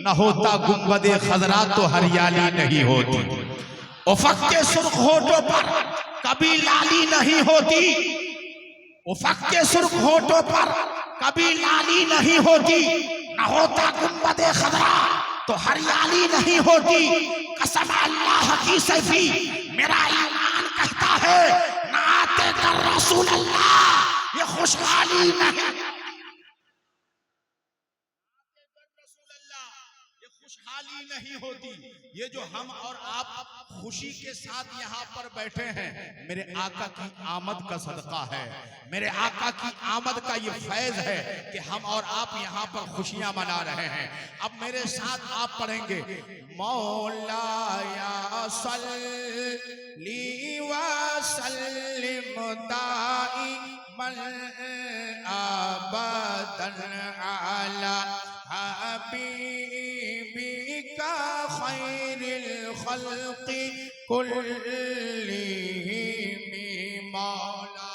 न होता गुंबदे खजरा तो हरियाली नहीं होती। उफक के सुर्ख होठों पर कभी लाली नहीं होती, उफक के सुर्ख होठों पर कभी लाली नहीं होती। न होता गुंबदे खजरा तो हरियाली नहीं होती। कसम अल्लाह की सफी मेरा ईमान कहता है नाते कर रसूल अल्लाह ये खुशहाली नहीं, ये खुशहाली नहीं होती। ये जो हम और आप खुशी के साथ यहाँ पर बैठे हैं मेरे आका की आमद का सदका है, मेरे आका की आमद का ये फैज है कि हम और आप यहाँ पर खुशियां मना रहे हैं। अब मेरे साथ आप पढ़ेंगे मौलाया सल्ली व सल्लिम दाइमन अबदन अला हबीबिका खैरिल खल्क़ि कुल्लिहिम मौला।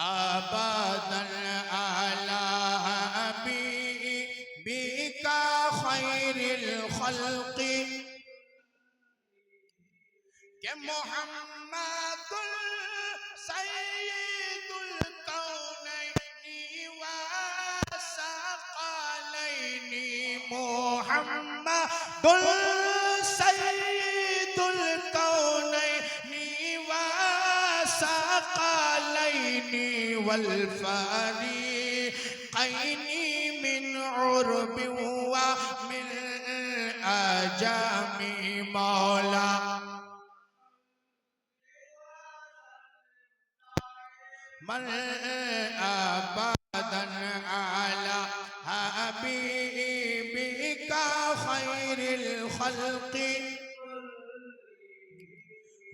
अबदन अला हबीबिका खैरिल खल्क़ि के मोहम्मदुल सय्यदुल कौनैनि व सकलैनि। मोहम्मदुल सय्यदुल कौनैनि व सकलैनि वल फरीक़ैनि मिन उर्बि व मिन अजमी मौला। मन अबदन अला हबीबिका खैरिल खल्क़ि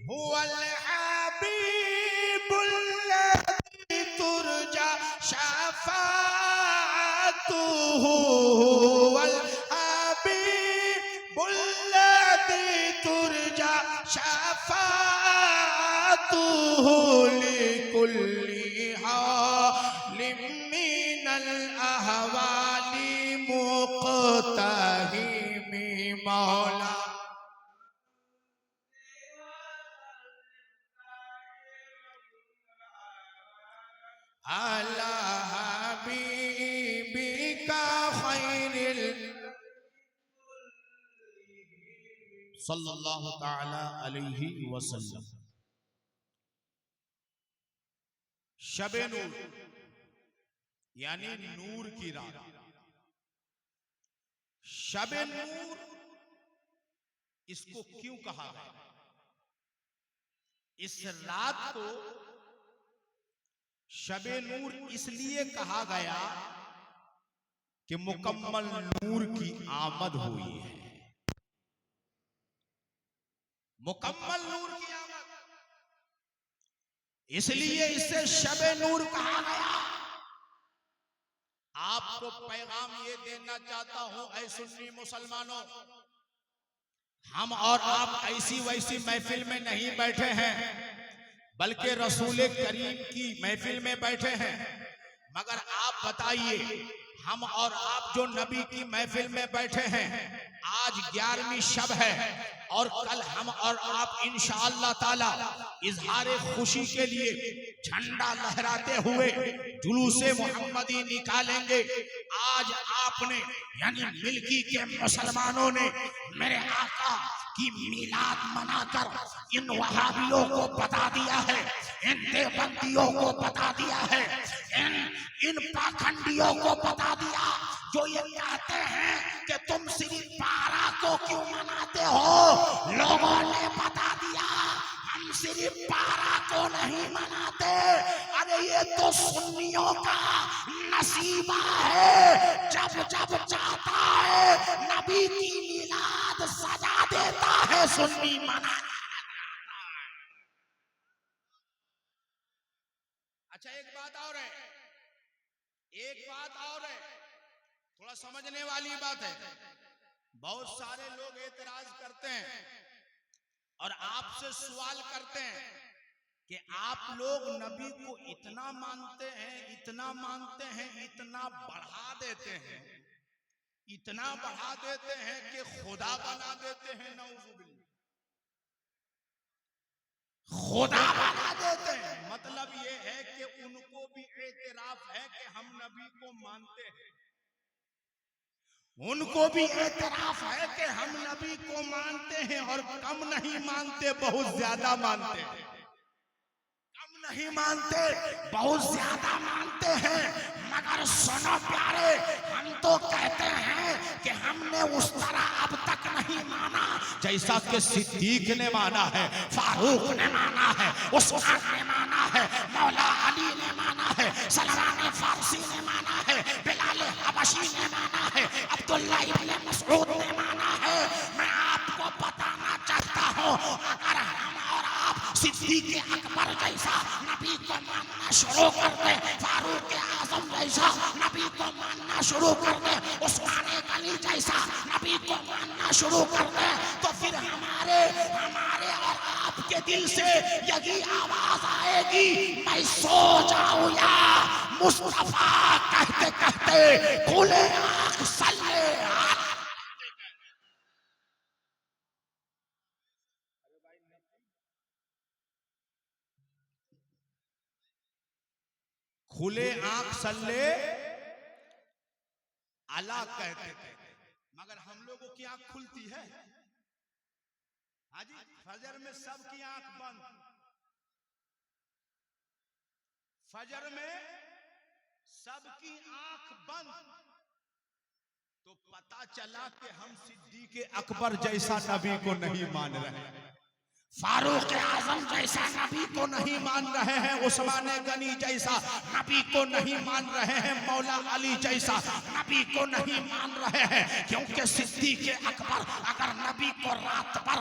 हुवल हबीबुल लज़ी तुरजा शफ़ाअतुहु। हुवल हबीबुल लज़ी तुरजा शफ़ाअतुहु लिकुल्लि मिनल अहवाली मुक़तहिमी मौला। अला हबीबिका खैरिल सल्लल्लाहु तआला अलैहि वसल्लम। शबे नूर यानी नूर की रात। शबे नूर इसको क्यों कहा गया? इस रात को शबे नूर इसलिए कहा गया कि मुकम्मल नूर की आमद हुई है। मुकम्मल नूर की आमद, इसलिए इसे शबे नूर कहा गया। आपको पैगाम ये देना चाहता हूं ऐ सुन्नी मुसलमानों, हम और आप ऐसी वैसी महफिल में नहीं बैठे हैं बल्कि रसूल करीम की महफिल में बैठे हैं। मगर आप बताइए हम और आप जो नबी की महफिल में बैठे हैं, आज 11वीं शब है और कल हम और आप इंशाअल्लाह ताला इजहारे खुशी के लिए झंडा लहराते हुए जुलूसे मोहम्मदी निकालेंगे। आज आपने यानी मिल्की के मुसलमानों ने मेरे आका की मीलाद मनाकर इन वहाबियों को बता दिया है, इन देवबंदियों को बता दिया है, इन पाखंडियों को बता दिया जो ये कहते हैं कि तुम सिर्फ 12 को क्यों मनाते हो। लोगों ने बता दिया हम सिर्फ 12 को नहीं मनाते। अरे ये तो सुन्नियों का नसीबा है, जब जब चाहता है नबी की मिलाद सजा देता है सुन्नी मना। अच्छा एक बात और है, एक बात और है, थोड़ा समझने वाली बात है। बहुत सारे लोग एतराज करते हैं और आपसे सवाल करते हैं कि आप लोग नबी को इतना मानते हैं, इतना मानते हैं, इतना बढ़ा देते हैं, इतना बढ़ा देते हैं कि खुदा बना देते हैं। नऊजुबिल्लाह, खुदा बना देते हैं। मतलब ये है कि उनको भी एतराफ है कि हम नबी को मानते हैं, उनको भी एतराफ है कि हम नबी को मानते हैं, और कम नहीं मानते, बहुत ज्यादा मानते हैं। कम नहीं मानते, बहुत ज्यादा मानते हैं। मगर सुनो प्यारे, हम तो कहते हैं कि हमने उस तरह अब तक नहीं माना जैसा कि सिद्दीक ने माना है, फारूक ने माना है, उस्मान ने माना है, मौला अली ने माना है, सलमान फारसी ने माना है, बिलाल हबशी ने माना है, अब्दुल्ला इब्न मसऊद ने माना है। मैं आपको बताना चाहता हूँ, अगर हम और आप सिद्दीक अकबर जैसा नबी को मानना शुरू कर दे, फारूक आजम जैसा नबी को मानना शुरू कर दे, उस्मान गनी जैसा नबी को मानना शुरू कर दे, तो फिर हमारे और आपके दिल से यही आवाज आएगी, मैं सो जाऊं या मुस्तफा कहते कहते खुले आंख सल्ले खुले आंख सल्ले अला कहते थे। मगर हम लोगों की आंख खुलती है? हाजी, फजर में सबकी आंख बंद, फजर में सबकी आंख बंद, तो पता चला कि हम सिद्दीक अकबर जैसा नबी को नहीं मान रहे हैं, फारूक आजम जैसा नबी को नहीं मान रहे हैं, उस्मान गनी जैसा नबी को नहीं मान रहे हैं, मौला अली जैसा नबी को नहीं मान रहे हैं। क्योंकि सिद्दीक अकबर अगर नबी को रात भर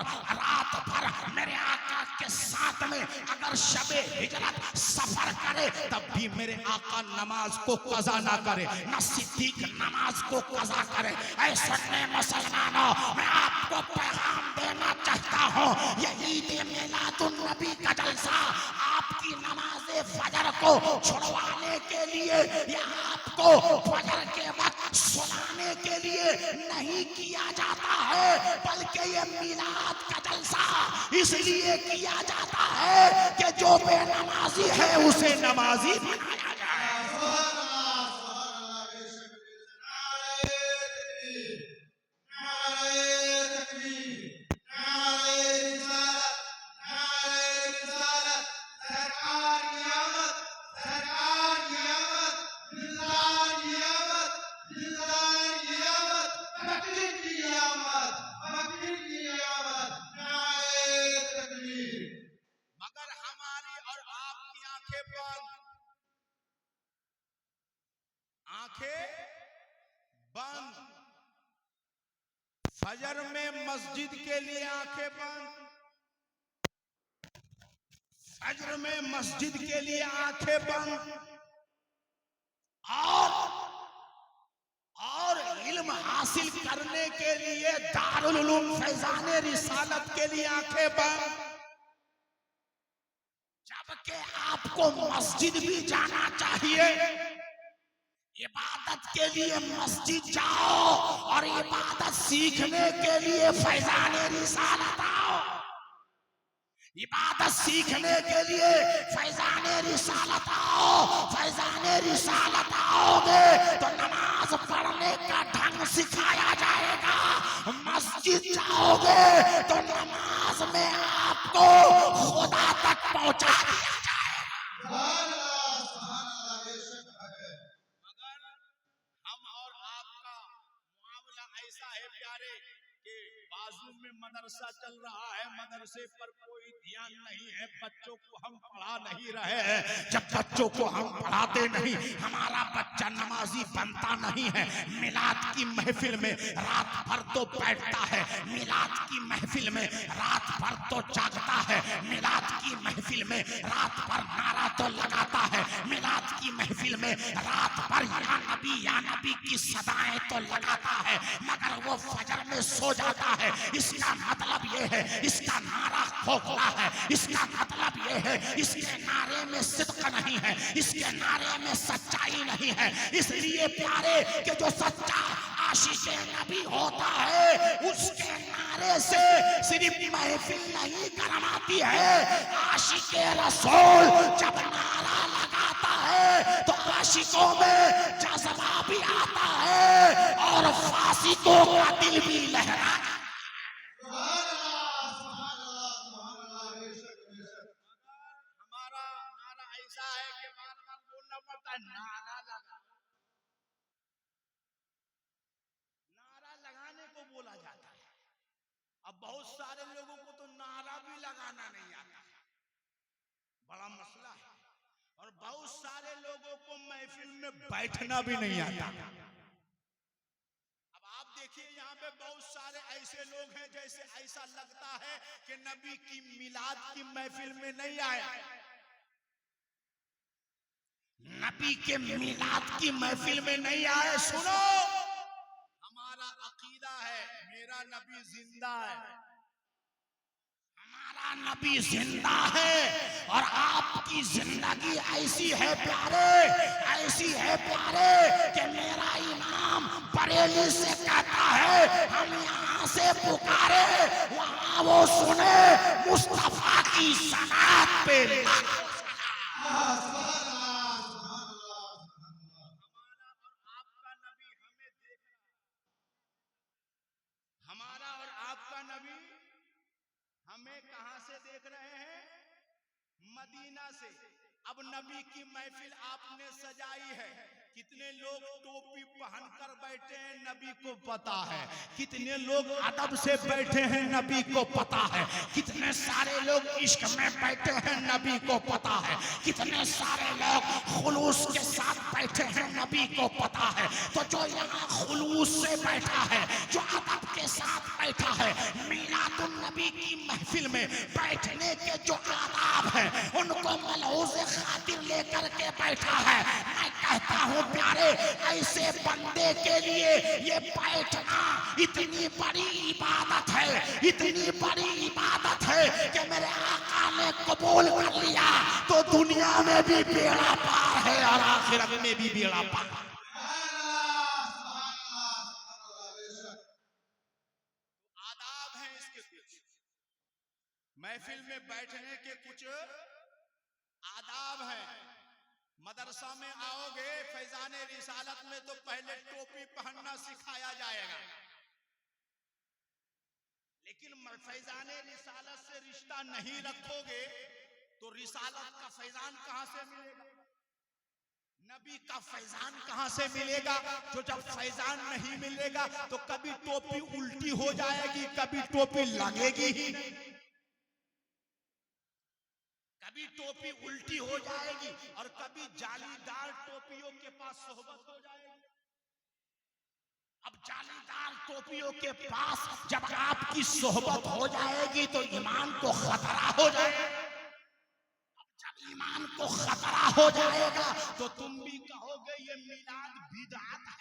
मेरे आका के साथ में अगर शबे हिजरत सफर करे, तब भी मेरे आका नमाज को कज़ा ना करे, न सिद्दीक नमाज को कज़ा करे। ऐ सुन्नी मुसलमानों, मैं आपको पैगाम देना चाहता हूँ, यही मिलादुन नबी का जलसा आपकी नमाज़े फजर को छुड़वाने के लिए या आपको फजर के वक्त सुनाने के लिए नहीं किया जाता है, बल्कि ये मिलाद का जलसा इसलिए किया जाता है कि जो बेनमाजी है उसे नमाजी बनाया जाए। फजर में मस्जिद के लिए आंखें बंद, फजर में मस्जिद के लिए आंखें बंद, और इल्म हासिल करने के लिए दारुल उलूम फैजाने रिसालत के लिए आंखें बंद। जबकि आपको मस्जिद भी जाना चाहिए, इबादत के लिए मस्जिद जाओ और इबादत सीखने के लिए फैजाने रिसालत आओ। इबादत सीखने के लिए फैजाने रिसालत आओ, फैजाने रिसालत आओगे तो नमाज पढ़ने का ढंग सिखाया जाएगा, मस्जिद जाओगे तो नमाज में आपको खुदा तक पहुंचा दिया जाएगा। बाजू में मदरसा चल रहा है, मदरसे पर कोई ध्यान नहीं है, बच्चों को हम पढ़ा नहीं रहे हैं। जब बच्चों को हम पढ़ाते नहीं, हमारा बच्चा नमाजी बनता नहीं है। मिलाद की महफिल में रात भर तो बैठता है, मिलाद की महफिल में रात भर तो जागता है, मिलाद की महफिल में रात भर नारा तो लगाता है, मिलाद की महफिल महफिल में रात भर या नबी की सदाएं तो लगाता है, मगर वो फजर में सो जाता है। इसका मतलब ये है, इसका नारा खोखला है। इसका मतलब ये है, इसके नारे में सिद्क नहीं है, इसके नारे में सच्चाई नहीं है। इसलिए प्यारे कि जो सच्चा आशिक़े नबी होता है, उसके नारे से सिर्फ महफिल नहीं करवाती है। आशिक़े रसूल जब नारा लगाता है तो आशिकों में जज्बा भी आता है और फासिकों का दिल भी लहराता है। हमारा नारा ऐसा है कि बार बार बोलना पड़ता है, नारा लगा। नारा लगाने को बोला जाता है। अब बहुत सारे लोगों को तो नारा भी लगाना नहीं आता, बड़ा मसला है। और बहुत सारे लोगों को महफिल में बैठना भी नहीं आता। अब आप देखिए यहाँ पे बहुत सारे ऐसे लोग हैं जैसे ऐसा लगता है कि नबी की मिलाद की महफिल में नहीं आया। नबी के मिलाद की महफिल में नहीं आए। सुनो, हमारा अकीदा है मेरा नबी जिंदा है। हमारा नबी जिंदा है और आपकी जिंदगी ऐसी है प्यारे, ऐसी है प्यारे कि मेरा इमाम बरेली से कहता है, हम यहाँ से पुकारे वहाँ वो सुने मुस्तफा की सनात पे। हमारा और आपका नबी हमें कहां से देख रहे हैं? मदीना से। अब नबी की महफिल आपने सजाई है, कितने लोग टोपी पहनकर बैठे हैं नबी को पता है, कितने लोग अदब से बैठे हैं नबी को पता है, कितने सारे लोग इश्क में बैठे हैं नबी को पता है, कितने सारे लोग खुलूस के साथ बैठे हैं नबी को पता है। तो जो यहाँ खुलूस से बैठा है, जो अदब के साथ बैठा है, मीलादुन नबी की महफिल में बैठने के जो आदाब है उनको मलहूज़ खातिर लेकर के बैठा है। मैं कहता हूँ प्यारे, ऐसे बंदे के लिए ये बैठना इतनी बड़ी इबादत है, इतनी बड़ी इबादत है कि मेरे आका ने कबूल कर लिया तो दुनिया में भी बेड़ा पार है और आखिरत में भी बेड़ा पार। आदाब हैं इसके कुछ, महफिल में बैठने के कुछ आदाब हैं। मदरसा में आओगे फैजाने रिसालत में तो पहले टोपी पहनना सिखाया जाएगा, लेकिन फैजाने रिसालत से रिश्ता नहीं रखोगे तो रिसालत का फैजान कहां से मिलेगा? नबी का फैजान कहां से मिलेगा? जो जब फैजान नहीं मिलेगा तो कभी टोपी उल्टी हो जाएगी, कभी टोपी लगेगी ही नहीं। कभी टोपी उल्टी हो जाएगी और कभी जालीदार टोपियों के पास सोहबत हो जाएगी। अब जालीदार टोपियों के पास जब आपकी सोहबत हो जाएगी तो ईमान को खतरा हो जाएगा। अब जब ईमान को खतरा हो जाएगा तो तुम भी कहोगे ये मिलाद बिदअत है।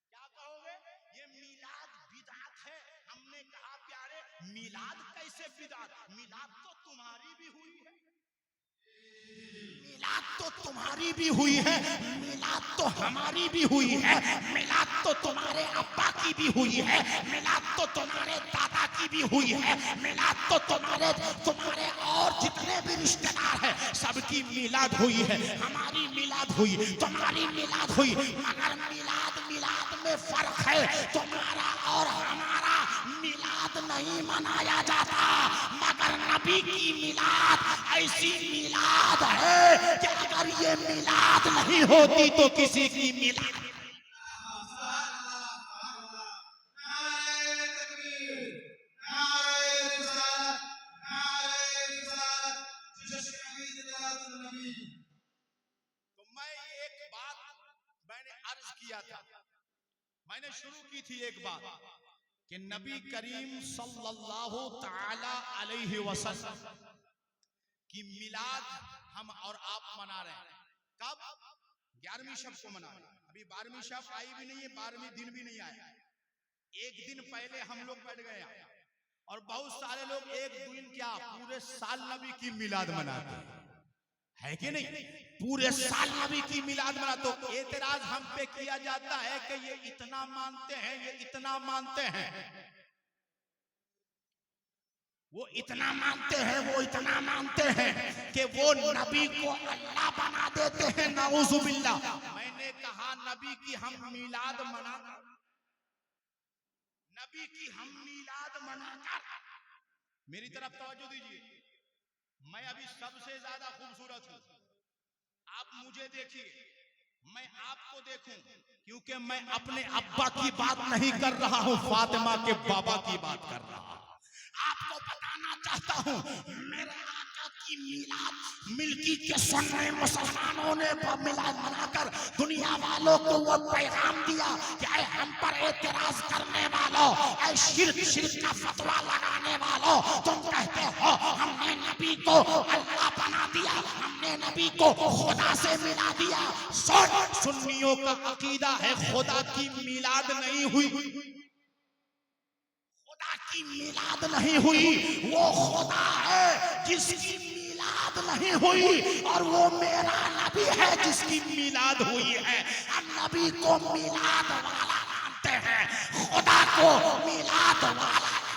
क्या कहोगे? ये मिलाद बिदअत है। हमने कहा प्यारे, मिलाद कैसे बिदअत? मिलाद तो तुम्हारी भी हुई है, मिलाद तो तुम्हारी भी हुई है, मिलाद तो हमारी भी हुई है, मिलाद तो तुम्हारे अब्बा की भी हुई है, मिलाद तो तुम्हारे दादा की भी हुई है, मिलाद तो तुम्हारे और जितने भी रिश्तेदार हैं सबकी मिलाद हुई है। हमारी मिलाद हुई, तुम्हारी मिलाद हुई, मगर मिलाद में फर्क है। तुम्हारा और हमारा मिलाद नहीं मनाया जाता, मगर नबी की मिलाद ऐसी मिलाद है कि अगर ये मिलाद नहीं होती तो किसी की मिलाद। तो मैं एक बात मैंने अर्ज किया था, मैंने शुरू की थी एक बात कि नबी करीम सल्लल्लाहु ताला अलैहि वसल्लम की मिलाद हम और आप मना रहे हैं। कब? 11वीं शब को मनाए। अभी 12वीं शब आई भी नहीं है, 12वीं दिन भी नहीं आया। एक दिन पहले हम लोग बैठ गए और बहुत सारे लोग एक दिन क्या पूरे साल नबी की मिलाद मनाते है कि नहीं? पूरे साल नबी की मिलाद मना। तो एतराज हम पे किया जाता है कि ये इतना मानते हैं, ये इतना मानते हैं, वो इतना मानते हैं, वो इतना मानते हैं कि वो नबी को अल्लाह बना देते हैं। नाउजुबिल्लाह। मैंने कहा नबी की हम मिलाद मनाकर, नबी की हम मिलाद मनाकर, मेरी तरफ तवज्जो दीजिए, मैं अभी सबसे ज्यादा खूबसूरत हूं। आप मुझे देखिए, मैं आपको देखूं, क्योंकि मैं अपने अब्बा की बात नहीं कर रहा हूं, फातिमा के बाबा की बात कर रहा हूं। आपको बताना चाहता हूं, मेरे आका की मिलाद मिल्की के सुन्नी मुसलमानों ने मिलाद मनाकर दुनिया वालों को वो पैगाम दिया कि ऐ हम पर एतराज करने वालों, ऐ शिर्क का फतवा लगाने वालों, तुम कहते हो हमने नबी को अल्लाह बना दिया, हमने नबी को खुदा से मिला दिया। सुन्नियों का अकीदा है खुदा की मिलाद नहीं हुई, खुदा की मिलाद नहीं हुई, वो खुदा है जिसकी मिलाद नहीं हुई, और वो मेरा नबी है जिसकी मिलाद हुई है। हम नबी को मिलाद वाला मानते हैं, खुदा को मिलाद वाला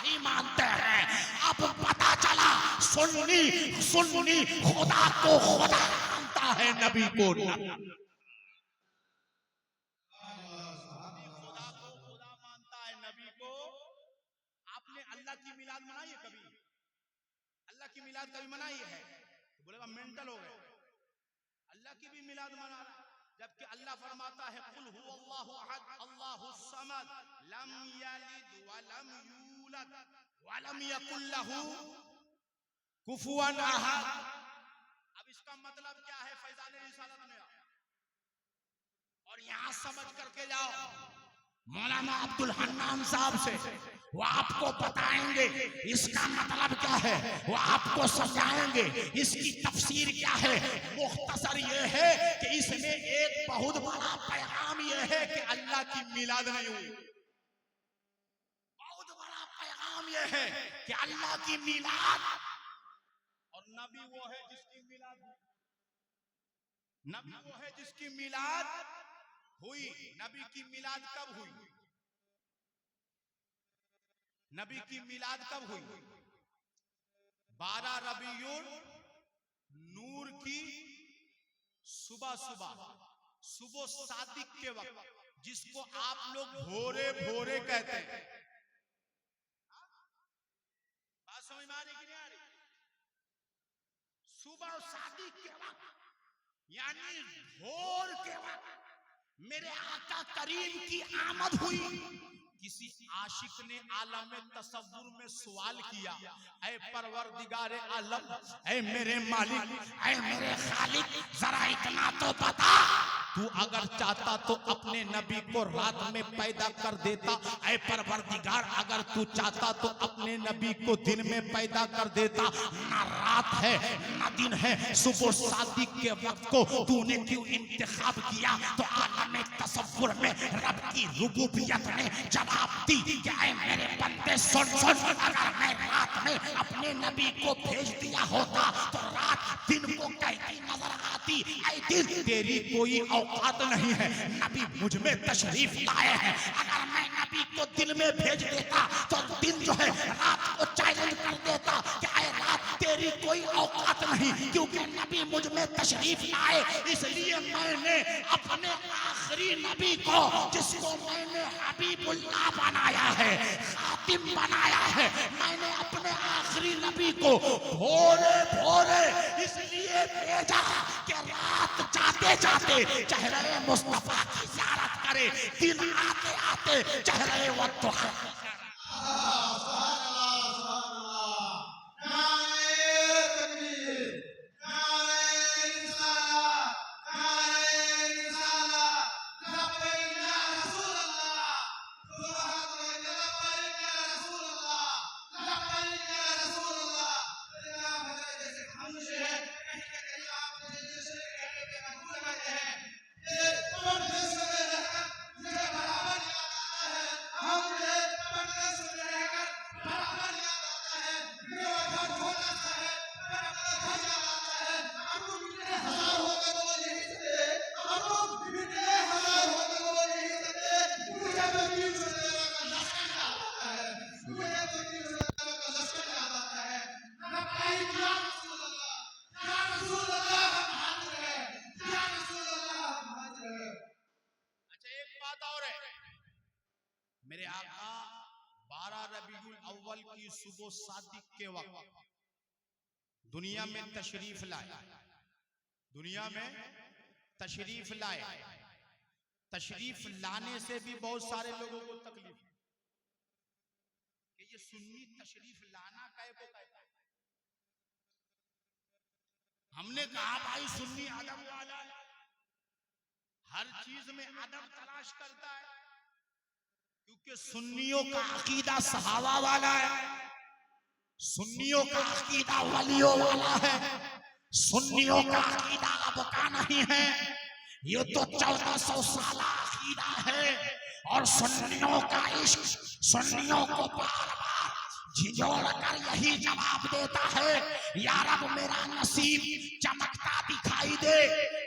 नहीं मानते हैं। अब पता चला सुन्नी खुदा को खुदा मानता है, नबी को नबी, खुदा को खुदा मानता है, नबी को। आपने अल्लाह की मिलाद मनाई है कभी? अल्लाह की मिलाद कभी मनाई है? तो बोलेगा मेंटल हो गए, अल्लाह की भी मिलाद मना रहा, जबकि अल्लाह फरमाता है कुल हुवल्लाहु अहद अल्लाहुस समद लम यलिद वलम यूलद वलम यकुल लहू कुफुवन अहद। अब इसका मतलब क्या है फैजान रिसालत में? और यहां समझ करके जाओ मौलाना अब्दुल हन्नान साहब से, वो आपको बताएंगे इसका मतलब क्या है, वो आपको समझाएंगे इसकी तफसीर क्या है। मुख्तसर ये है कि इसमें एक बहुत बड़ा पैगाम ये है कि अल्लाह की मिलाद नहीं हुई। बहुत बड़ा पैगाम ये है कि अल्लाह की मिलाद, और नबी वो है जिसकी मिलाद, नबी वो है जिसकी मिलाद हुई। नबी की मिलाद कब हुई? नबी की मिलाद कब हुई? 12 रबीउल नूर की सुबह सुबह सादिक के वक्त, जिसको आप लोग भोरे भोरे कहते हैं। बात समझ में आ रही कि नहीं आ रही? सुबह सादिक के वक्त यानी भोर के वक्त मेरे आका करीम की आमद हुई। किसी आशिक ने आलम तसव्वुर में सवाल किया, ऐ परवरदिगारे आलम, ऐ मेरे मालिक, ऐ मेरे खालिक, जरा इतना तो बता, तू अगर चाहता तो अपने नबी को रात में पैदा कर देता। ऐ परवरदिगार, अगर तू चाहता तो अपने नबी को दिन में पैदा कर देता। ना रात है ना दिन है, सुबह सादिक के वक्त को तूने क्यों इंतखाब किया? तो आलम तसव्वुर में रब की रुबूबियत ने जवाब दी कि ऐ मेरे बंदे सुन, अगर मैं रात में अपने नबी को भेज दिया होता तो रात दिन को कहती नजर आती, ऐ दिन तेरी कोई औकात नहीं है, नबी मुझ में तशरीफ लाए हैं। अगर मैं नबी को दिन में भेज देता तो दिन जो है रात को चैलेंज कर देता कि ऐ रात तेरी कोई औकात नहीं, क्योंकि नबी मुझ में तशरीफ लाए। इसलिए मैंने अपने आखिरी नबी को, जिसको मैंने हबीबुल्लाह बनाया है, खातिम बनाया है, मैंने अपने आखिरी नबी को भोरे भोरे इसलिए भेजा कि रात जाते जाते चेहरे मुस्तफा की ज़ियारत करे, दिन आते आते चेहरे वद्दुहा। 12 रबीउल अव्वल की सुबह सादिक के वक्त दुनिया में तशरीफ लाए, दुनिया में तशरीफ लाए। तशरीफ लाने से भी बहुत सारे लोगों को तकलीफ कि ये सुन्नी तशरीफ लाना कहे को कहता है। हमने कहा भाई सुन्नी अदब वाला है, हर चीज में अदब तलाश करता है, क्योंकि सुन्नियों का अकीदा सहाबा वाला है, सुन्नियों का अकीदा वलियों वाला है, सुन्नियों का अकीदा अब का नहीं है, ये तो 1400 साल अकीदा है। और सुन्नियों का इश्क सुन्नियों को बार बार झिझोड़ कर यही जवाब देता है, या रब मेरा नसीब चमकता दिखाई दे,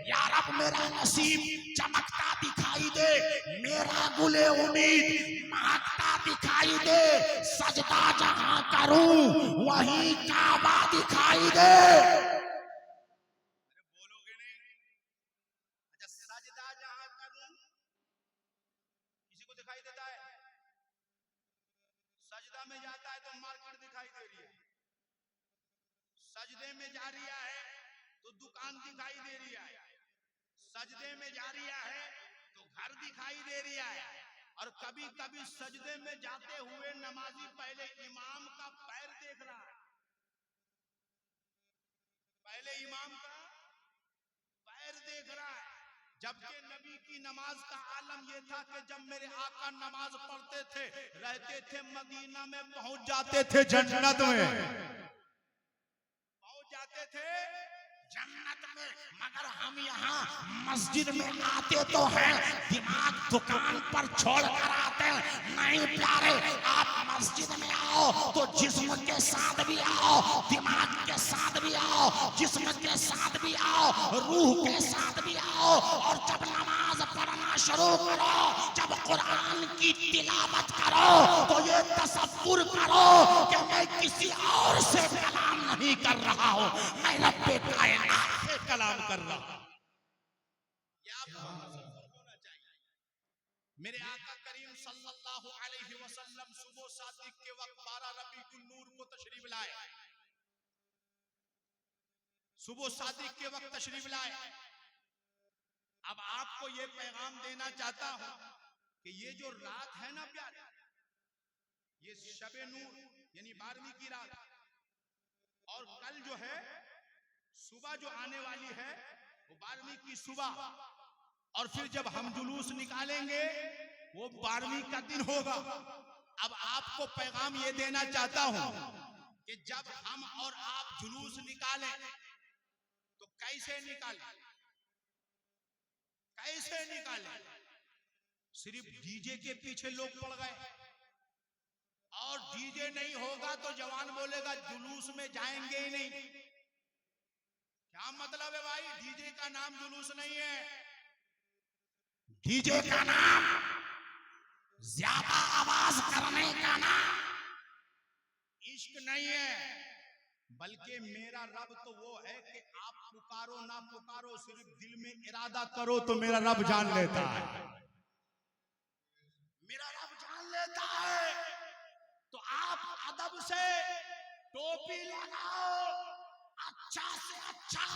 या रब मेरा नसीब चमकता दिखाई दे, मेरा गुले उम्मीद महकता दिखाई दे, सजदा जहां करूं वहीं काबा दिखाई दे। बोलोगे नहीं? अच्छा, सजदा जहां करूं किसी को दिखाई देता है? सजदा में जाता है तो मार्केट दिखाई दे रही है, सजदे में जा रिया है तो दुकान दिखाई दे रही है, सजदे में जा रिया है तो घर दिखाई दे रिया है। और कभी कभी सजदे में जाते हुए नमाजी पहले इमाम का पैर देख रहा है, पहले इमाम का पैर देख रहा है। जबकि नबी की नमाज का आलम यह था कि जब मेरे आका नमाज पढ़ते थे, रहते थे मदीना में, पहुंच जाते थे जन्नत में, पहुंच जाते थे जन्नत में। मगर हम यहाँ मस्जिद में आते तो हैं, दिमाग दुकान पर छोड़ कर आते हैं। नहीं प्यारे, आप मस्जिद में आओ तो जिस्म के साथ भी आओ, दिमाग के साथ भी आओ, जिस्म के साथ भी आओ, रूह के साथ भी आओ। और जब नमाज पढ़ना शुरू करो, जब कुरान की तिलावत करो, तो ये तसव्वुर करो कि मैं किसी और से कलाम नहीं कर रहा हूँ, मैं रब्बे कायनात से कलाम कर रहा हूँ। होना चाहिए। मेरे आका करीम सल्लल्लाहु अलैहि वसल्लम सुबह सादिक के वक्त 12 रबीउल नूर को तशरीफ लाए, सुबह सादिक के वक्त तशरीफ लाए। अब आपको ये पैगाम देना चाहता हूं कि ये जो रात है ना प्यारे, ये शबे नूर यानी 12वीं की रात, और कल जो है सुबह जो आने वाली है वो 12वीं की सुबह, और फिर जब हम जुलूस निकालेंगे वो 12वीं का दिन होगा। अब आपको पैगाम ये देना चाहता हूं कि जब हम और आप जुलूस निकालें तो कैसे निकालें, कैसे निकालें? सिर्फ डीजे के पीछे लोग पड़ गए, और डीजे नहीं होगा तो जवान बोलेगा जुलूस में जाएंगे ही नहीं। क्या मतलब है भाई? डीजे का नाम जुलूस नहीं है, डीजे का नाम ज्यादा आवाज करने का नाम इश्क नहीं है, बल्कि मेरा रब तो वो है कि आप पुकारो ना पुकारो, सिर्फ दिल में इरादा करो तो मेरा रब जान लेता है, मेरा रब जान लेता है। तो आप अदब से टोपी लगाओ, अच्छा से अच्छा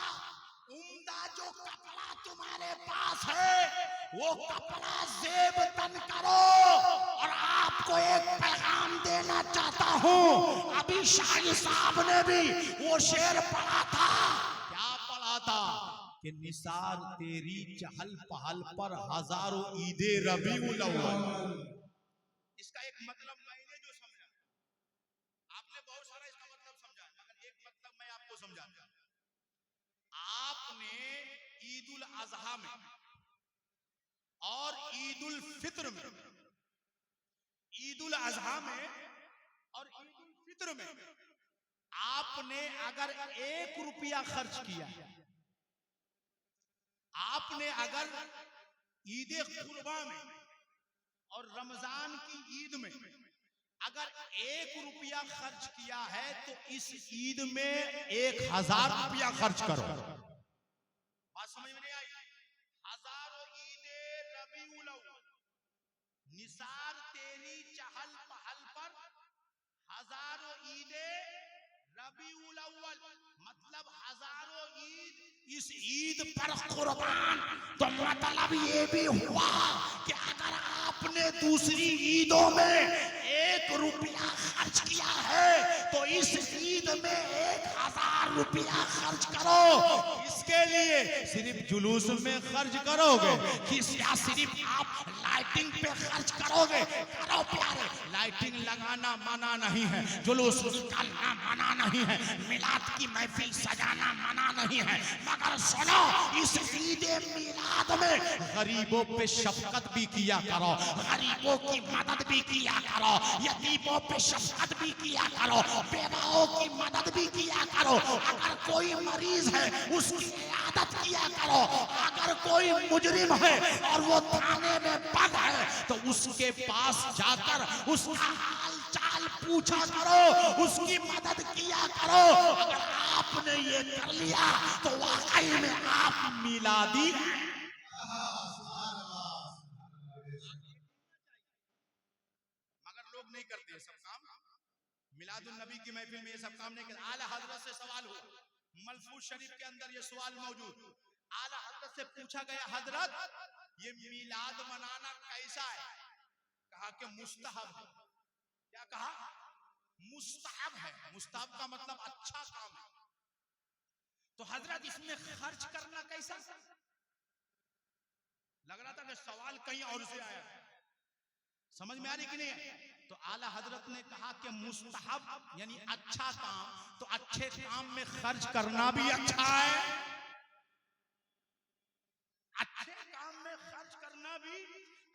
उम्दा जो कपड़ा तुम्हारे पास है वो कपड़ा जेब तन करो। और आपको एक पैगाम देना चाहता हूँ, अभी शाही साहब ने भी वो शेर पढ़ा था। क्या पढ़ा था? कि निसार तेरी चहल पहल पर हजारों ईदे रबीउल अव्वल। इसका एक मतलब मैंने जो समझा, आपने बहुत सारा इसका मतलब समझा, मगर एक मतलब मैं आपको समझाता हूं। आपने ईद उल अजहा में और ईद उल फित्र में, ईद उल अजहा में और ईद उल फित्र में आपने अगर 1 रुपया खर्च किया, आपने अगर ईद कुर्बा में और रमजान की ईद में अगर 1 रुपया खर्च किया है तो इस ईद में 1000 रुपया खर्च करो। बात समझ में नहीं आई? हजारों ईदे रबीउल अव्वल, निसार तेरी चहल पहल पर हजारों ईदे रबीउल अव्वल, मतलब हजारों ईद इस ईद पर कुर्बान। तो मतलब ये भी हुआ कि अगर आपने दूसरी ईदों में 1 रुपया खर्च किया है तो इस ईद में 1000 रुपया खर्च करो। इसके लिए सिर्फ जुलूस में खर्च करोगे कि सिर्फ आप लाइटिंग पे खर्च करोगे? करो प्यारे, लाइटिंग लगाना मना नहीं है, जुलूस निकालना मना नहीं है, मिलाद की महफिल सजाना मना नहीं है, मगर सुनो इस ईद मिलाद में गरीबों पे शफकत भी किया करो, गरीबों की मदद भी किया करो, यतीमों पे शफकत भी किया करो, बेवाओं की मदद भी किया करो। अगर कोई मरीज है उसकी इयादत किया करो, अगर कोई मुजरिम है और वो थाने में बंद है तो उसके पास जाकर उसका हाल चाल पूछा करो, उसकी मदद किया करो। अगर आपने ये कर लिया तो वाकई में आप मिलादी। मगर लोग नहीं करते ये सब काम। मिलादुन नबी की महफिल में ये सब काम नहीं करते। आला हजरत से सवाल हुआ, मलफूज शरीफ के अंदर ये सवाल मौजूद। आला हजरत से पूछा गया, हजरत ये मिलाद मनाना कैसा है? कहा कि मुस्तहब है। क्या कहा? मुस्तहब है। मुस्तहब का मतलब अच्छा काम है। तो हजरत इसमें खर्च करना कैसा? लग रहा था कि सवाल कहीं और से आया, समझ में आ रही कि नहीं? तो आला हजरत ने कहा कि मुस्तहब यानी अच्छा काम, तो अच्छे काम में खर्च करना भी अच्छा है। अच्छे काम में खर्च करना भी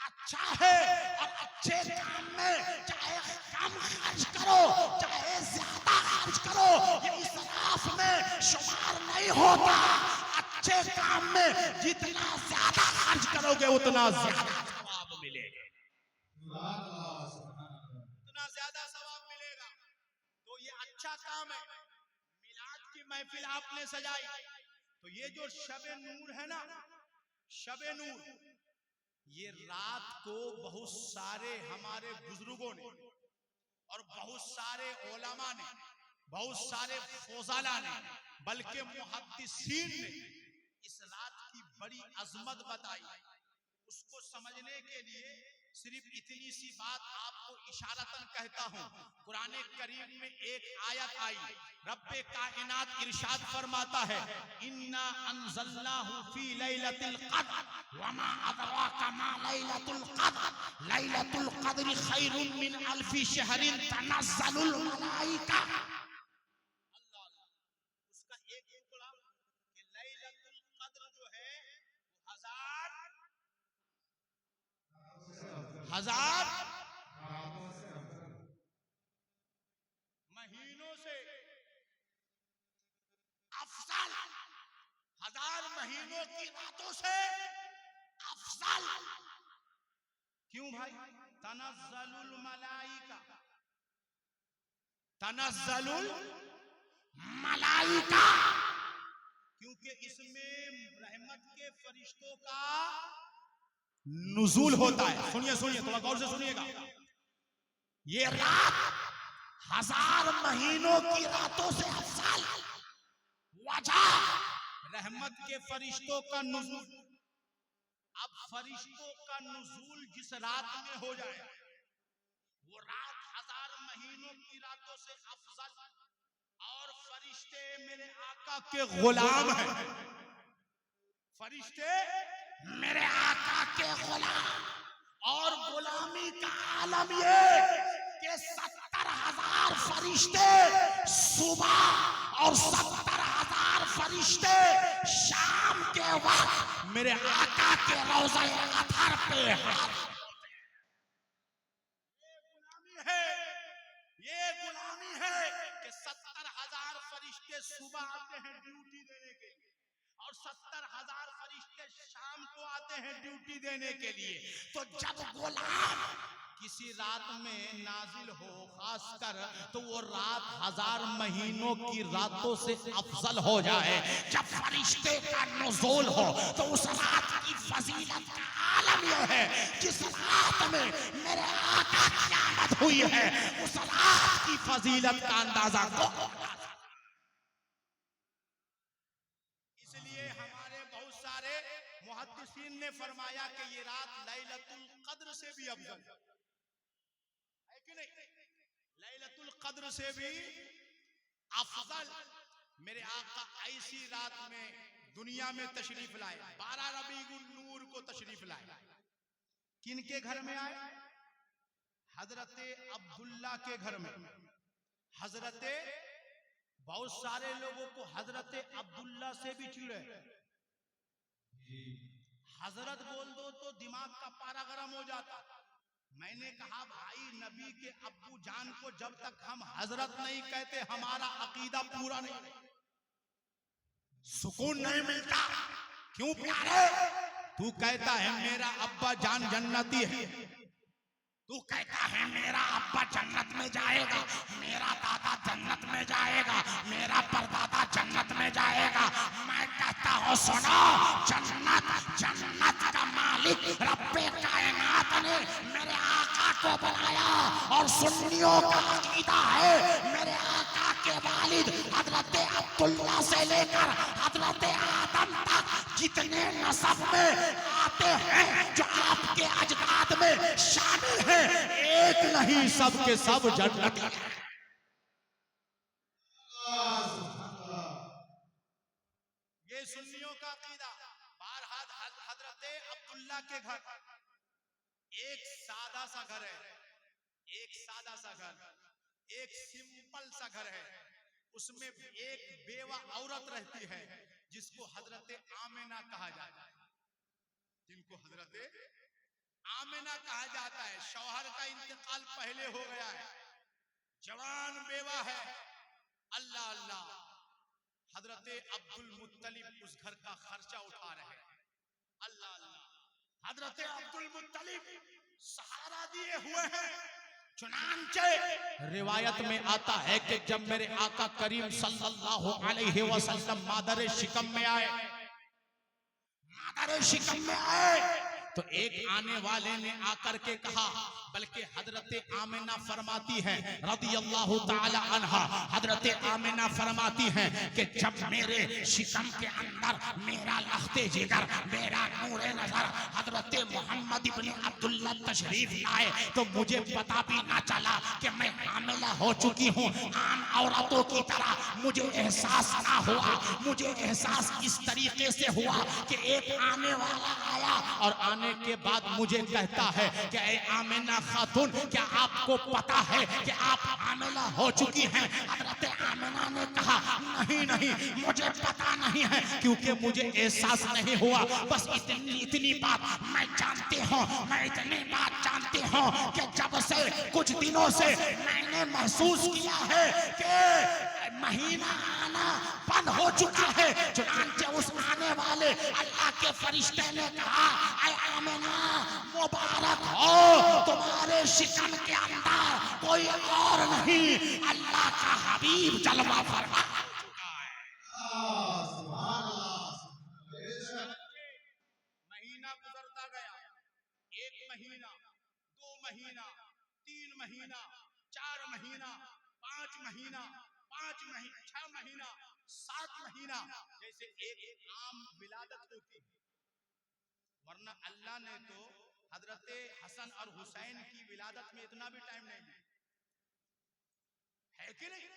अच्छा है, और अच्छे काम में चाहे कम खर्च करो चाहे ज्यादा खर्च करो ये इसराफ में शुमार नहीं होता। अच्छे काम में जितना ज्यादा खर्च करोगे उतना ज्यादा सवाब मिलेगा, उतना ज्यादा सवाब मिलेगा। तो ये अच्छा काम है। मिलाद की महफिल आपने सजाई, तो ये जो शबे नूर है ना, शबे नूर, ये रात को बहुत सारे हमारे बुजुर्गों ने और बहुत सारे उलमा ने, बहुत सारे फौजाला ने, बल्कि मुहद्दिसीन ने इस रात की बड़ी अजमत बताई। उसको समझने के लिए सिर्फ इतनी सी बात आपको इशारतन कहता हूँ। कुरान करीम में एक आयत आई, रब्बे कायनात इरशाद फरमाता है, इन्ना अंज़लनाहु फी लैलतिल क़द्र वमा अदराका मा लैलतुल क़द्र लैलतुल क़द्र खैरुम मिन अल्फि शहरिन तनज़्ज़लुल मलाइका। उसका एक टुकड़ा कि लैलतुल क़द्र जो है वो हजार महीनों से अफजल, 1000 महीनों की रातों से अफजल। क्यों भाई? तनज़्ज़लुल मलाइका, तनज़्ज़लुल मलाइका, क्योंकि इसमें रहमत के फरिश्तों का नुज़ूल होता है। सुनिए सुनिए, थोड़ा गौर से सुनिएगा। ये रात 1000 महीनों की रातों से अफजल। वजह रहमत के फरिश्तों का नुज़ूल। अब फरिश्तों का नुज़ूल जिस रात में हो जाए, वो रात 1000 महीनों की रातों से अफजल। और फरिश्ते मेरे आका के गुलाम हैं। फरिश्ते मेरे आका के गुलाम, और गुलामी का आलम ये कि 70,000 फरिश्ते सुबह और 70,000 फरिश्ते शाम के वक्त मेरे आका के रोज़े अतहर पे ये गुलामी है कि 70,000 फरिश्ते सुबह आते हैं ड्यूटी देने के लिए, और 70,000 फरिश्ते शाम को आते हैं ड्यूटी देने के लिए। तो जब गुलाम किसी रात में नाजिल हो खासकर, तो वो रात 1000 महीनों की रातों से अफजल हो जाए। जब फरिश्ते का नुज़ूल हो तो उस रात की फजीलत का आलम यह है, जिस रात में मेरे का क़यामत हुई है, उस रात की फजीलत का अंदाजा को। इसलिए हमारे बहुत सारे मुहद्दिसीन ने फरमाया कि ये रात लैलतुल कद्र से भी अफजल है कि नहीं? लैलतुल कद्र से भी अफजल। मेरे आका ऐसी रात में दुनिया में तशरीफ लाए, 12 रबीउल नूर को तशरीफ लाए। किनके घर में आए? हजरत अब्दुल्ला के घर में। हजरत, बहुत सारे लोगों को हजरत अब्दुल्ला से भी चिढ़ है। हजरत बोल दो तो दिमाग का पारा गर्म हो जाता। मैंने कहा भाई, नबी के अब्बू जान को जब तक हम हजरत नहीं कहते हमारा अकीदा पूरा नहीं, सुकून नहीं मिलता। क्यों प्यारे? तू कहता है मेरा अब्बा जान जन्नती है, तू कहता है मेरा अब्बा जन्नत में जाएगा, मेरा दादा जन्नत में जाएगा, मेरा परदादा जन्नत में जाएगा। मैं कहता हूँ सुनो, जन्नत का मालिक रब्बे कायनात ने मेरे आका को बनाया और सुन्नियों का अकीदा है मेरे आका के वालिद हजरत अब्दुल्ला से लेकर हजरत आदम तक जितने नसब में आते हैं जो आपके अजदाद में शामिल हैं, एक नहीं सबके सब जन्नती हैं। ये सुन्नियों का अकीदा। बारहात हजरत अब्दुल्ला के घर एक सादा सा घर है, एक सादा सा घर, एक सिंपल सा घर है। उसमें एक बेवा औरत रहती है जिसको हजरत आमिना कहा जाता है, जिनको हजरत आमिना कहा जाता है। शौहर का इंतकाल पहले हो गया है, जवान बेवा है। अल्लाह अल्लाह, हजरत अब्दुल मुत्तलिब उस घर का खर्चा उठा रहे हैं। अल्लाह अल्लाह, हजरत अब्दुल मुत्तलिब सहारा दिए हुए हैं। चुनांचे रिवायत में आता है कि जब मेरे आका करीम सल्लल्लाहु अलैहि वसल्लम मादर शिकम में आए, मादर शिकम में आए तो एक आने वाले ने आकर के कहा, बल्कि हजरत आमिना फरमाती है रदियल्लाहु ताला अन्हा, हजरत आमिना फरमाती हैं कि जब मेरे शिकम के अंदर मेरा लख्ते जिगर, मेरा नूरे नजर हजरत मोहम्मद इब्ने अब्दुल्ला तशरीफ लाए तो मुझे पता भी ना चला कि मैं हामिला हो चुकी हूँ। आम औरतों की तरह मुझे एहसास ना हुआ। मुझे एहसास इस तरीके से हुआ कि एक आने वाला आया और आने के बाद मुझे कहता है कि ऐ आमिना खातून, क्या आपको पता है कि आप हामिला हो चुकी हैं? हजरत आमिना ने कहा नहीं नहीं, मुझे पता नहीं है, क्योंकि मुझे एहसास नहीं हुआ। बस इतनी बात मैं जानती हूँ, मैं इतनी बात जानती हूँ कि जब से कुछ दिनों से मैंने महसूस किया है कि महीना आना बंद हो चुका है। चुनांचे उस आने वाले अल्लाह के फरिश्ते ने कहा, ऐ आमिना मुबारक हो, तुम्हारे शिकम के अंदर कोई और नहीं, अल्लाह का हबीब जलवा फरमा चुका है। महीना गुजरता गया, 1 महीना, 2 महीना, 3 महीना, 4 महीना, 5 महीना, 5 महीना, 6 महीना, 7 महीना, जैसे एक आम विलादत होती है। वरना अल्लाह ने तो हजरत हसन और हुसैन की विलादत में इतना भी टाइम नहीं दिया है कि नहीं?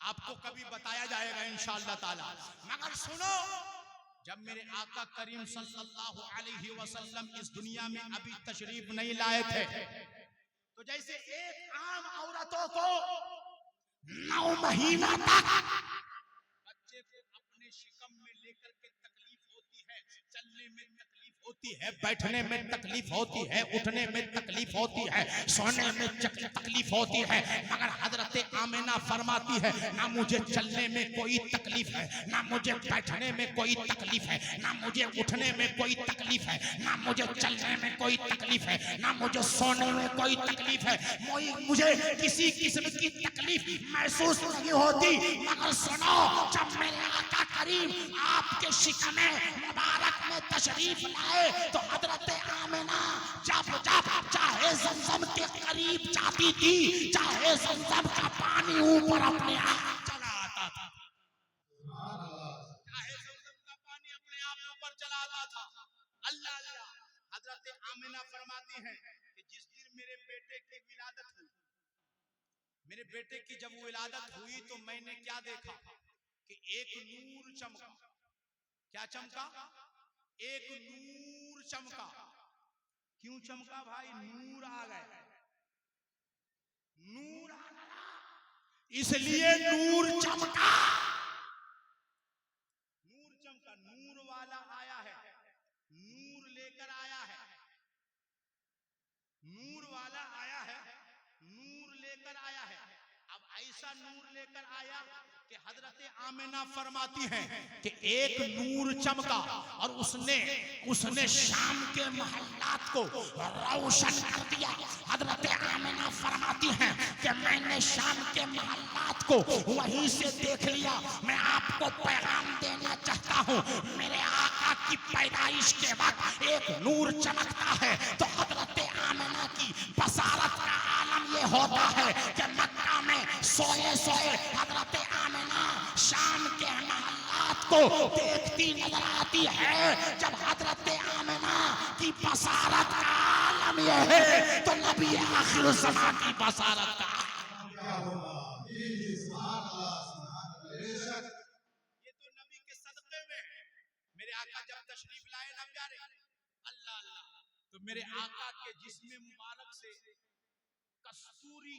आपको कभी बताया जाएगा इंशाअल्लाह ताला। मगर सुनो, जब मेरे आका करीम सल्लल्लाहु अलैहि वसल्लम इस दुनिया में अभी तशरीफ नहीं लाए थे, तो जैसे एक आम औरतों को 9 महीना तक बच्चे को अपने शिकम में लेकर के तकलीफ होती है, चलने में तकलीफ होती है, बैठने में तकलीफ होती है, उठने में तकलीफ होती है, सोने में तकलीफ होती है, मगर हजरत आमिना फरमाती है ना मुझे चलने में कोई तकलीफ है, ना मुझे बैठने में कोई तकलीफ है, ना मुझे उठने में कोई तकलीफ है, ना मुझे चलने में कोई तकलीफ है, ना मुझे सोने में कोई तकलीफ है, मुझे किसी किस्म की तकलीफ महसूस नहीं होती। मगर सुनो, जब मेरे आका करीम आपके शिकमे मुबारक में में तशरीफ लाए तो हजरत आमिना जब जब चाहे ज़मज़म के करीब जाती थी, चाहे ज़मज़म का पानी ऊपर अपने आप चला आता था, चाहे ज़मज़म का पानी अपने आप ऊपर चला आता था। अल्लाह अल्लाह। हजरत आमिना फरमाती हैं कि जिस दिन मेरे बेटे की विलादत हुई, मेरे बेटे की जब विलादत हुई तो मैंने क्या देखा कि एक नूर चमका। क्या चमका? एक नूर चमका। क्यों चमका भाई? नूर आ गए, नूर आ गया, इसलिए नूर चमका। नूर चमका। नूर वाला आया है, नूर लेकर आया है, नूर वाला आया है, नूर लेकर आया है। अब ऐसा नूर लेकर आया कि हजरत आमिना फरमाती हैं कि एक नूर चमका और उसने शाम के महल्लात को रोशन कर दिया। हजरत आमिना फरमाती हैं कि मैंने शाम के महल्लात को वहीं से देख लिया। मैं आपको पैगाम देना चाहता हूँ, मेरे आका की पैदाइश के वक्त एक नूर चमकता है तो हजरत आमिना की बसारत का आलम ये होता है कि मक्का में सोए सोए हजरत आमिना शाम के महल्लात को देखती नजर आती है। जब हजरत आमिना की बसारत का आलम ये है तो नबी आखिर ज़मां की बसारत का ये तो नबी के सदक़े में है। मेरे आका जब तशरीफ लाए ना प्यारे, अल्लाह अल्लाह, तो मेरे आका के जिस्म मुबारक से कस्तूरी,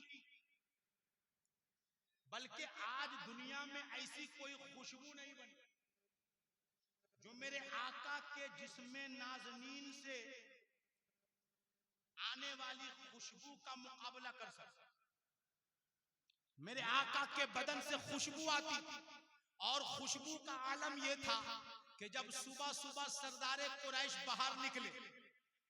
बल्कि आज दुनिया में ऐसी कोई खुशबू नहीं बनी जो मेरे आका के जिस्म नाज़नीन से आने वाली खुशबू का मुकाबला कर सकता। मेरे आका के बदन से खुशबू आती और खुशबू का आलम यह था कि जब सुबह सुबह सरदारे कुरैश बाहर निकले,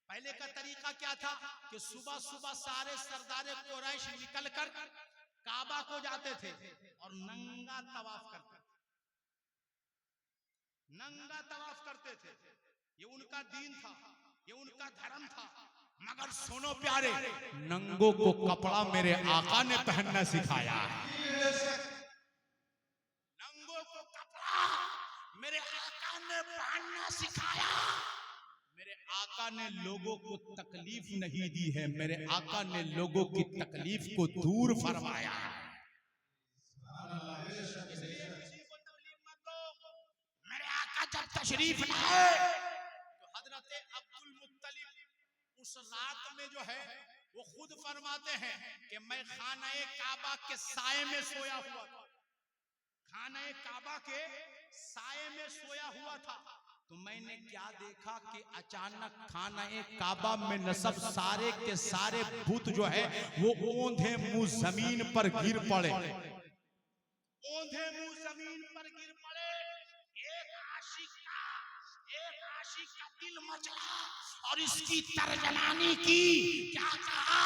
पहले का तरीका क्या था कि सुबह सुबह सारे सरदारे कुरैश निकलकर काबा को जाते थे और नंगा तवाफ करते थे, नंगा तवाफ करते थे। ये उनका दीन था, ये उनका धर्म था। मगर सुनो प्यारे, नंगों को कपड़ा मेरे आका ने पहनना सिखाया है। नंगों को कपड़ा मेरे आका ने पहनना सिखाया। मेरे आका ने लोगों को तकलीफ नहीं दी है, मेरे आका ने लोगों की तकलीफ को दूर फरमाया। इसलिए किसी को तकलीफ मत दो। मेरे आका जब तशरीफ लाए तो हजरत अब्दुल मुत्तलिब उस रात में जो है वो खुद फरमाते हैं कि मैं खानाए काबा के साए में सोया हुआ था, खानाए काबा के साए में सोया हुआ था। तो मैंने क्या देखा कि अचानक खानाए काबा में नसब सारे के सारे भूत जो है वो ओंधे मुंह जमीन पर गिर पड़े, ओंधे मुंह जमीन पर गिर पड़े। एक आशिक का दिल मचला और इसकी तर्जमानी की। क्या कहा,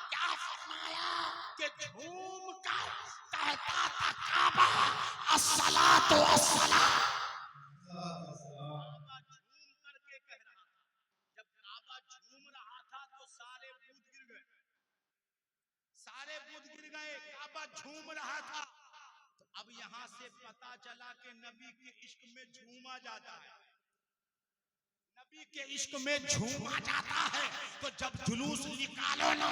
क्या फरमाया कि झूम कर कहता था काबा अस्सलातु अस्सलाम। काबा झूम करके कह रहा था। जब काबा झूम रहा था तो सारे भूत गिर गए, सारे भूत गिर गए, काबा झूम रहा था। तो अब यहां से पता चला कि नबी के इश्क में झूमा जाता है, नबी के इश्क में झूमा जाता है। तो जब जुलूस निकालो ना,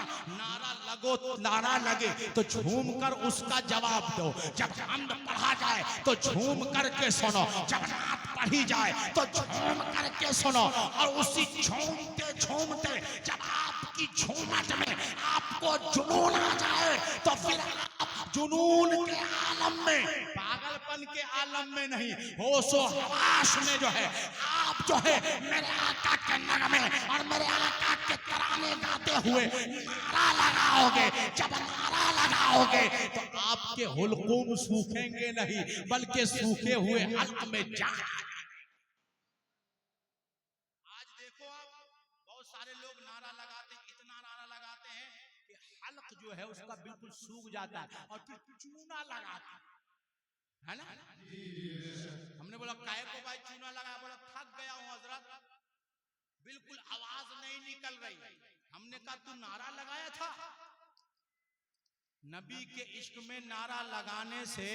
नारा लगे तो झूम कर उसका जवाब दो। जब हम्द पढ़ा जाए तो झूम करके सुनो, जब नात पढ़ी जाए तो झूम करके सुनो। और उसी झूमते झूमते जब आपकी झूमट में आपको जुनून आ जाए तो फिर आप जुनून के आलम में, पागलपन के आलम में नहीं, होशो हवास में जो है आप जो है मेरे आका के नगमे और मेरे आका के तराने गाते हुए नारा लगाओगे। जब नारा लगाओगे तो आपके हुलकुम सूखेंगे नहीं बल्कि सूखे हुए हल्क में जान। आज देखो आप बहुत सारे लोग नारा लगाते, इतना नारा लगाते हैं कि हल्क जो है उसका बिल्कुल सूख जाता है और फिर चूना लगाते हैं। है ना? हमने बोला काय को भाई चूना लगाया, बोला थक गया हूं हजरत, बिल्कुल आवाज नहीं निकल रही। हमने कहा तू नारा लगाया था। नबी के इश्क में नारा लगाने से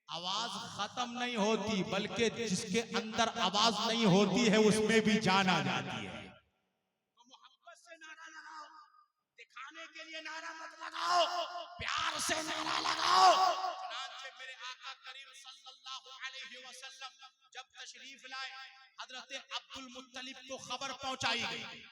आवाज खत्म नहीं होती, बल्कि जिसके अंदर आवाज नहीं होती है उसमें भी जान आ जाती है। तो मोहब्बत से नारा लगाओ, दिखाने के लिए नारा मत लगाओ, प्यार से नारा लगाओ। चुनांचे मेरे आका करीम सल्लल्लाहु अलैहि वसल्लम जब तशरीफ लाए, हजरत अब्दुल मुत्तलिब को खबर पहुंचाई गई।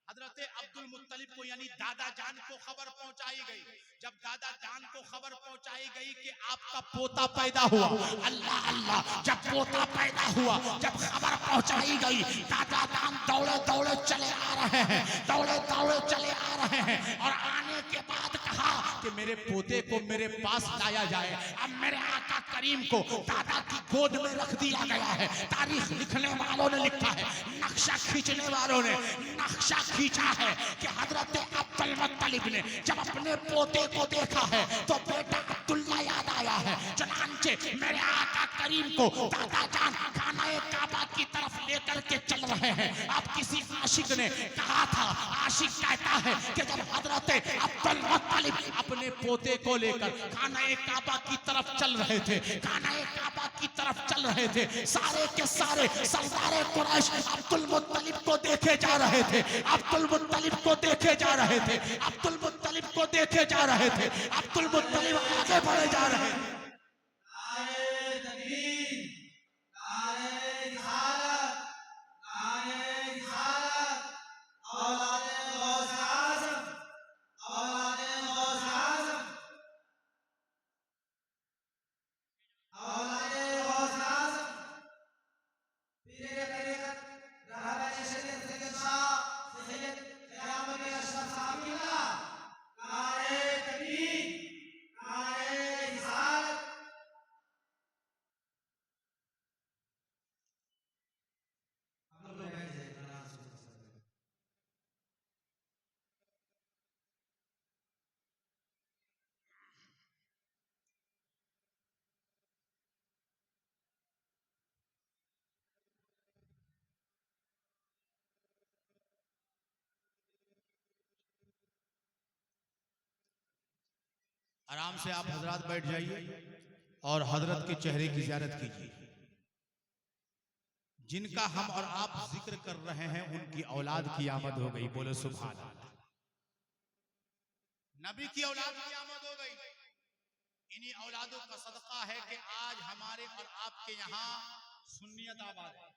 हजरत अब्दुल मुत्तलिब को यानी दादा जान को खबर पहुंचाई गई। जब दादा जान को खबर पहुंचाई गई कि आपका पोता पैदा हुआ, अल्लाह अल्लाह, जब पोता पैदा हुआ, जब खबर पहुंचाई गई, दादा जान दौड़े दौड़े चले आ रहे हैं, दौड़े दौड़े चले आ रहे हैं। और आने के बाद कहा कि मेरे पोते को मेरे पास लाया जाए। अब मेरे आका करीम को दादा की गोद में रख दिया गया है। तारीख लिखने वालों ने लिखा है, नक्शा खींचने वालों ने नक्शा खींचा है कि हजरत अब्दुल मुत्तलिब ने जब अपने पोते को देखा है तो बेटा अब्दुल्ला याद आया है। चुनांचे मेरे आका करीम को दादा जान खानाए काबा की तरफ लेकर के चल रहे हैं। अब किसी आशिक ने कहा था, आशिक कहता है कि जब हजरत अब्दुल मुत्तलिब अपने पोते को लेकर खानाए काबा की तरफ चल रहे थे, खानाए काबा की तरफ चल रहे थे, सारे के सारे सरदारे कुरैश अब्दुल मुत्तलिब को देखे जा रहे थे, अब्दुल मुत्तलिब को देखे जा रहे थे, अब्दुल मुत्तलिब को देखे जा रहे थे, अब्दुल मुत्तलिब आगे बढ़े जा रहे थे। आराम से आप हजरत बैठ जाइए और हजरत के चेहरे की ज़ियारत कीजिए। जिनका हम और आप जिक्र कर रहे हैं उनकी औलाद की आमद हो गई, बोले सुभान अल्लाह। नबी की औलाद की आमद हो गई। इन्हीं औलादों का सदका है कि आज हमारे और आपके यहाँ सुन्नियत आबाद है।